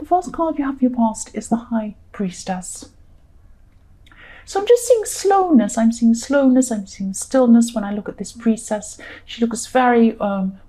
The first card you have for your past is the High Priestess. So I'm just seeing slowness, I'm seeing stillness when I look at this priestess. She looks very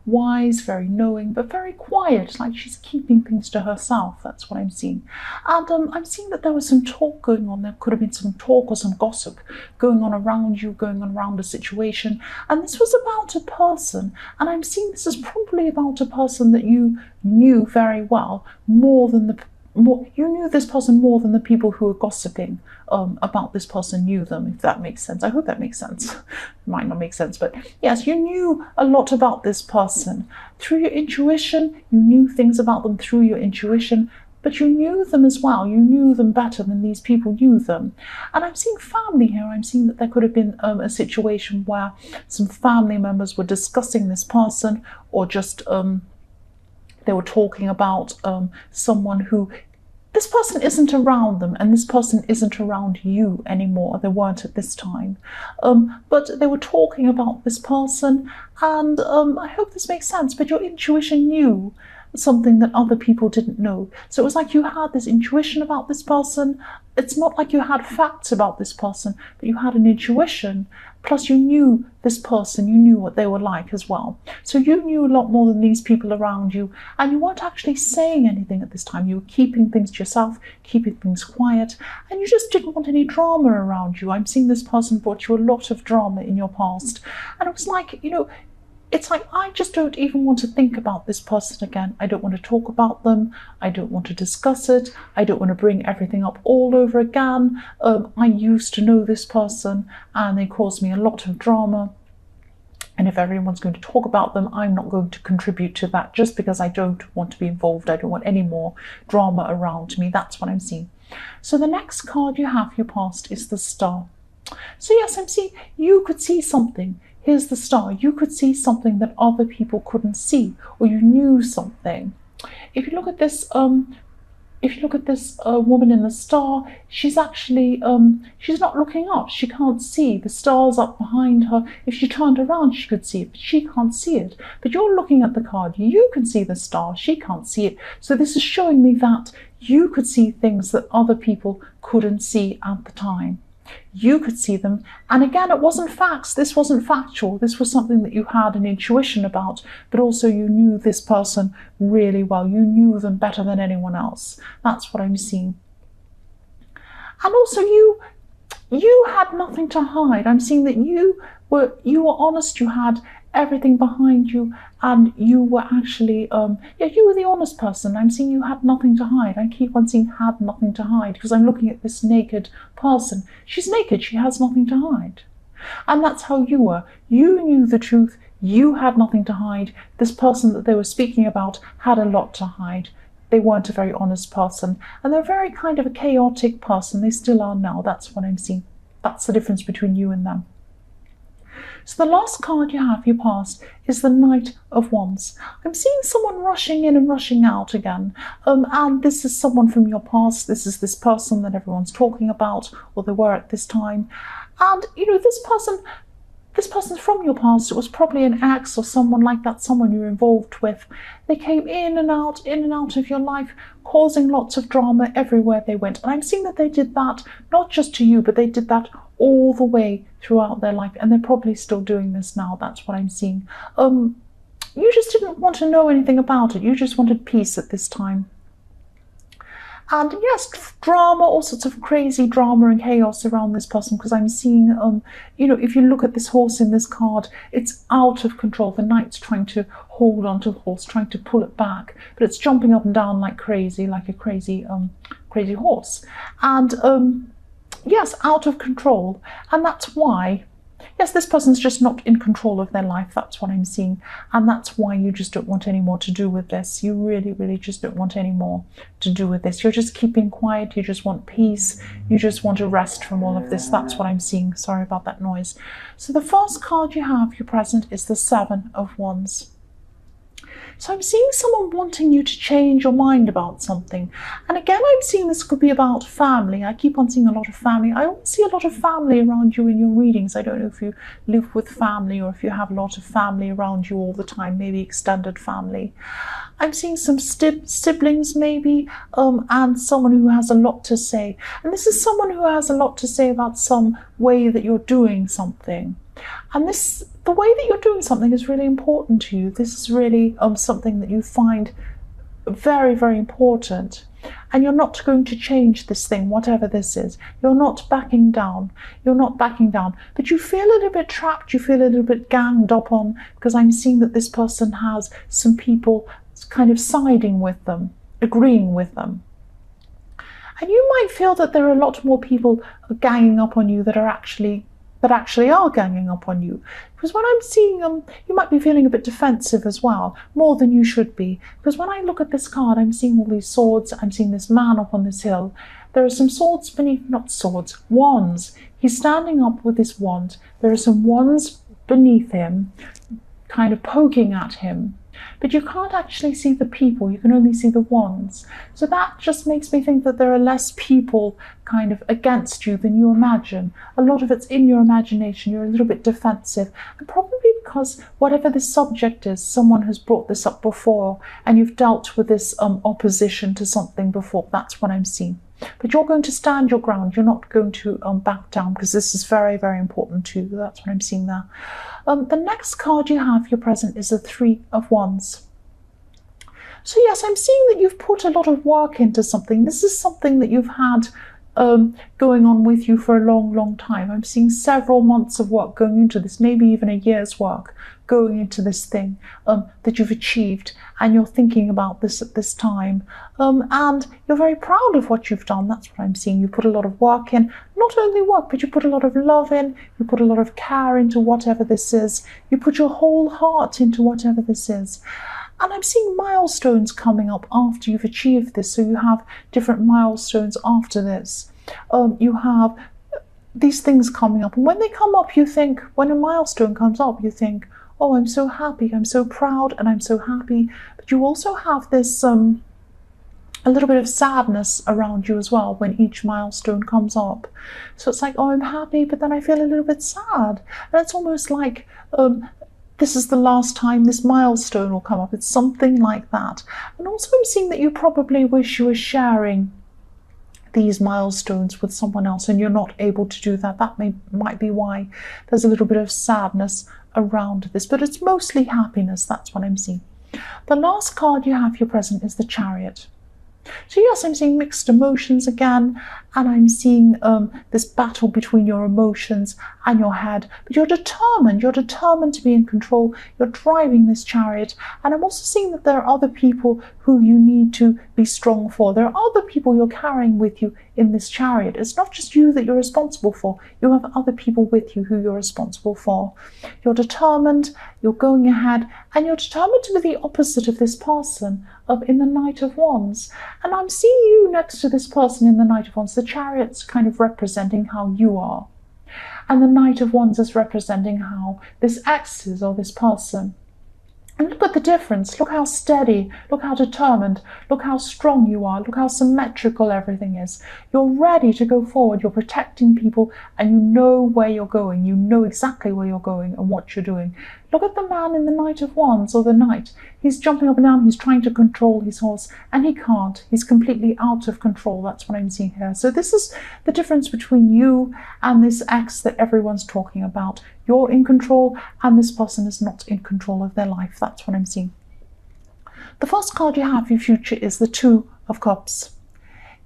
wise, very knowing, but very quiet, like she's keeping things to herself. That's what I'm seeing. And I'm seeing that there was some talk going on. There could have been some talk or some gossip going on around you, going on around a situation. And this was about a person. And I'm seeing this is probably about a person that you knew very well, you knew this person more than the people who were gossiping about this person knew them, if that makes sense. I hope that makes sense. It might not make sense, but yes, you knew a lot about this person. Through your intuition, you knew things about them through your intuition, but you knew them as well. You knew them better than these people knew them. And I'm seeing family here. I'm seeing that there could have been a situation where some family members were discussing this person, or just they were talking about someone who, this person isn't around them, and this person isn't around you anymore. They weren't at this time. But they were talking about this person, and I hope this makes sense, but your intuition knew something that other people didn't know. So it was like you had this intuition about this person. It's not like you had facts about this person, but you had an intuition. Plus you knew this person, you knew what they were like as well. So you knew a lot more than these people around you, and you weren't actually saying anything at this time. You were keeping things to yourself, keeping things quiet, and you just didn't want any drama around you. I'm seeing this person brought you a lot of drama in your past. And it was like, it's like, I just don't even want to think about this person again. I don't want to talk about them. I don't want to discuss it. I don't want to bring everything up all over again. I used to know this person and they caused me a lot of drama. And if everyone's going to talk about them, I'm not going to contribute to that just because I don't want to be involved. I don't want any more drama around me. That's what I'm seeing. So the next card you have for your past is the Star. So yes, I'm seeing you could see something. Here's the Star. You could see something that other people couldn't see, or you knew something. If you look at this, woman in the Star, she's actually she's not looking up. She can't see. The star's up behind her. If she turned around, she could see it, but she can't see it. But you're looking at the card. You can see the star. She can't see it. So this is showing me that you could see things that other people couldn't see at the time. You could see them, and again, it wasn't facts. This wasn't factual. This was something that you had an intuition about, but also you knew this person really well. You knew them better than anyone else. That's what I'm seeing. And also you had nothing to hide. I'm seeing that you were honest. You had everything behind you, and you were actually you were the honest person. I'm seeing you had nothing to hide. I keep on seeing had nothing to hide because I'm looking at this naked person. She's naked. She has nothing to hide. And that's how you were. You knew the truth. You had nothing to hide. This person that they were speaking about had a lot to hide. They weren't a very honest person, and they're very kind of a chaotic person. They still are now. That's what I'm seeing. That's the difference between you and them. So the last card you have for your past is the Knight of Wands. I'm seeing someone rushing in and rushing out again. And this is someone from your past. This is this person that everyone's talking about, or they were at this time. And, this person's from your past. It was probably an ex or someone like that, someone you're involved with. They came in and out of your life, causing lots of drama everywhere they went. And I'm seeing that they did that, not just to you, but they did that all the way throughout their life. And they're probably still doing this now. That's what I'm seeing. You just didn't want to know anything about it. You just wanted peace at this time. And yes, drama, all sorts of crazy drama and chaos around this person, because I'm seeing, if you look at this horse in this card, it's out of control. The knight's trying to hold onto the horse, trying to pull it back, but it's jumping up and down like crazy, like a crazy horse. And yes, out of control. And that's why, yes, this person's just not in control of their life. That's what I'm seeing. And that's why you just don't want any more to do with this. You really, really just don't want any more to do with this. You're just keeping quiet. You just want peace. You just want to rest from all of this. That's what I'm seeing. Sorry about that noise. So the first card you have, your present, is the Seven of Wands. So I'm seeing someone wanting you to change your mind about something. And again, I'm seeing this could be about family. I keep on seeing a lot of family. I always see a lot of family around you in your readings. I don't know if you live with family or if you have a lot of family around you all the time, maybe extended family. I'm seeing some siblings maybe, and someone who has a lot to say. And this is someone who has a lot to say about some way that you're doing something. And the way that you're doing something is really important to you. This is really something that you find very, very important. And you're not going to change this thing, whatever this is. You're not backing down. You're not backing down. But you feel a little bit trapped. You feel a little bit ganged up on, because I'm seeing that this person has some people kind of siding with them, agreeing with them. And you might feel that there are a lot more people ganging up on you that actually are ganging up on you. Because when I'm seeing you might be feeling a bit defensive as well, more than you should be. Because when I look at this card, I'm seeing all these swords, I'm seeing this man up on this hill. There are some swords beneath, not swords, wands. He's standing up with this wand. There are some wands beneath him, kind of poking at him. But you can't actually see the people, you can only see the wands. So that just makes me think that there are less people kind of against you than you imagine. A lot of it's in your imagination, you're a little bit defensive. And probably because whatever this subject is, someone has brought this up before and you've dealt with this opposition to something before. That's what I'm seeing. But you're going to stand your ground. You're not going to back down, because this is very, very important to you. That's what I'm seeing there. The next card you have, your present, is the Three of Wands. So yes, I'm seeing that you've put a lot of work into something. This is something that you've had going on with you for a long, long time. I'm seeing several months of work going into this, maybe even a year's work going into this thing that you've achieved, and you're thinking about this at this time, and you're very proud of what you've done. That's what I'm seeing. You put a lot of work in, not only work, but you put a lot of love in, you put a lot of care into whatever this is, you put your whole heart into whatever this is. And I'm seeing milestones coming up after you've achieved this. So you have different milestones after this. You have these things coming up. And when they come up, you think, when a milestone comes up, you think, oh, I'm so happy, I'm so proud, and I'm so happy. But you also have this a little bit of sadness around you as well when each milestone comes up. So it's like, oh, I'm happy, but then I feel a little bit sad. And it's almost like this is the last time this milestone will come up. It's something like that. And also I'm seeing that you probably wish you were sharing these milestones with someone else, and you're not able to do that. That might be why there's a little bit of sadness around this, but it's mostly happiness. That's what I'm seeing. The last card you have, your present, is the Chariot. So yes, I'm seeing mixed emotions again, and I'm seeing this battle between your emotions and your head, but you're determined to be in control. You're driving this chariot, and I'm also seeing that there are other people who you need to be strong for. There are other people you're carrying with you in this chariot. It's not just you that you're responsible for. You have other people with you who you're responsible for. You're determined, you're going ahead, and you're determined to be the opposite of this person in the Knight of Wands. And I'm seeing you next to this person in the Knight of Wands. The chariot's kind of representing how you are, and the Knight of Wands is representing how this ex is, or this person. And look at the difference. Look how steady, look how determined, look how strong you are, look how symmetrical everything is. You're ready to go forward, you're protecting people, and you know where you're going. You know exactly where you're going and what you're doing. Look at the man in the Knight of Wands, or the Knight. He's jumping up and down, he's trying to control his horse, and he can't. He's completely out of control. That's what I'm seeing here. So this is the difference between you and this ex that everyone's talking about. You're in control, and this person is not in control of their life. That's what I'm seeing. The first card you have for your future is the Two of Cups.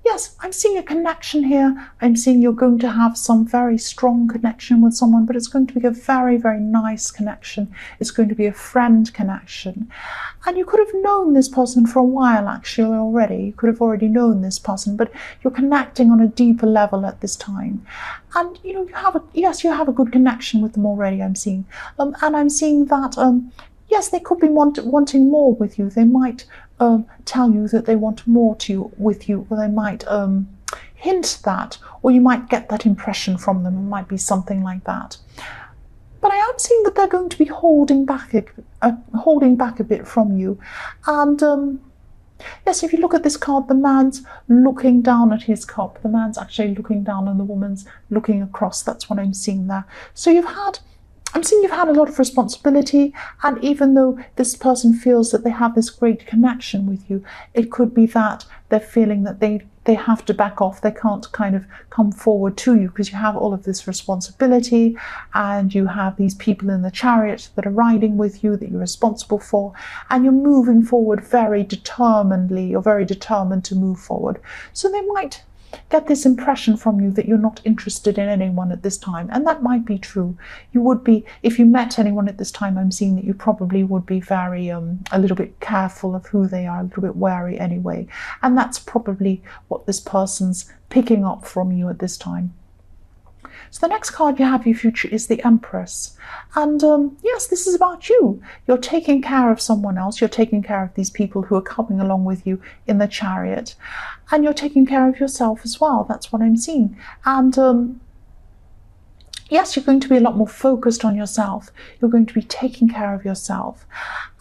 Yes, I'm seeing a connection here. I'm seeing you're going to have some very strong connection with someone, but it's going to be a very, very nice connection. It's going to be a friend connection. And you could have known this person for a while, actually, already. You could have already known this person, but you're connecting on a deeper level at this time. And, you know, you have a good connection with them already, I'm seeing. And I'm seeing that, yes, they could be wanting more with you. They might tell you that they want more with you, or they might hint that, or you might get that impression from them. It might be something like that. But I am seeing that they're going to be holding back a bit from you. And yes, if you look at this card, the man's looking down at his cup. The man's actually looking down and the woman's looking across. That's what I'm seeing there. So I'm seeing you've had a lot of responsibility, and even though this person feels that they have this great connection with you, it could be that they're feeling that they have to back off. They can't kind of come forward to you because you have all of this responsibility, and you have these people in the chariot that are riding with you that you're responsible for, and you're moving forward very determinedly. You're very determined to move forward. So they might get this impression from you that you're not interested in anyone at this time, and that might be true. You would be, if you met anyone at this time, I'm seeing that you probably would be very a little bit careful of who they are, a little bit wary anyway, and that's probably what this person's picking up from you at this time. So the next card you have, your future, is the Empress. And yes, this is about you. You're taking care of someone else. You're taking care of these people who are coming along with you in the chariot. And you're taking care of yourself as well. That's what I'm seeing. And yes, you're going to be a lot more focused on yourself. You're going to be taking care of yourself.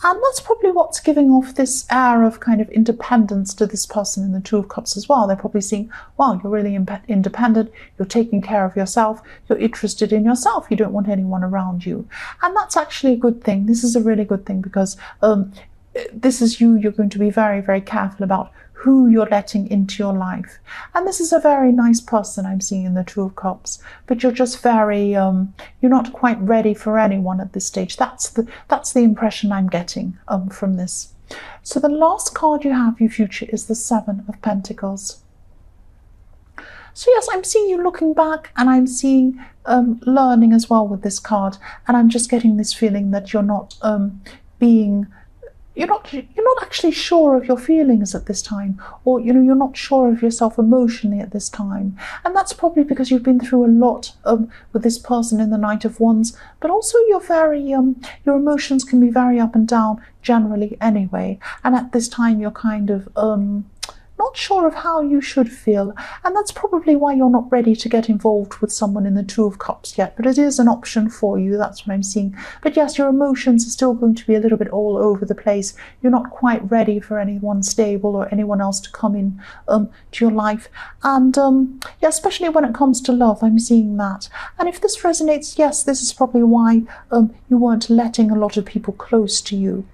And that's probably what's giving off this air of kind of independence to this person in the Two of Cups as well. They're probably seeing, wow, you're really independent. You're taking care of yourself. You're interested in yourself. You don't want anyone around you. And that's actually a good thing. This is a really good thing because this is you. You're going to be very, very careful about who you're letting into your life. And this is a very nice person I'm seeing in the Two of Cups, but you're just very, you're not quite ready for anyone at this stage. That's the impression I'm getting from this. So the last card you have, your future, is the Seven of Pentacles. So yes, I'm seeing you looking back, and I'm seeing learning as well with this card. And I'm just getting this feeling that you're not you're not actually sure of your feelings at this time, or you're not sure of yourself emotionally at this time, and that's probably because you've been through a lot with this person in the Knight of Wands. But also you're very your emotions can be very up and down generally anyway, and at this time you're kind of not sure of how you should feel, and that's probably why you're not ready to get involved with someone in the Two of Cups yet. But it is an option for you. That's what I'm seeing. But yes, your emotions are still going to be a little bit all over the place. You're not quite ready for anyone stable or anyone else to come in to your life. And yeah, especially when it comes to love, I'm seeing that. And if this resonates, yes, this is probably why you weren't letting a lot of people close to you.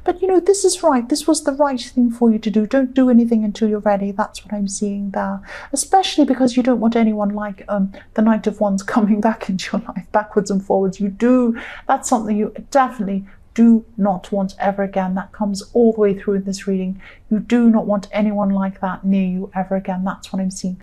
But this is right. This was the right thing for you to do. Don't do anything until you're ready. That's what I'm seeing there. Especially because you don't want anyone like the Knight of Wands coming back into your life backwards and forwards. That's something you definitely do not want ever again. That comes all the way through in this reading. You do not want anyone like that near you ever again. That's what I'm seeing.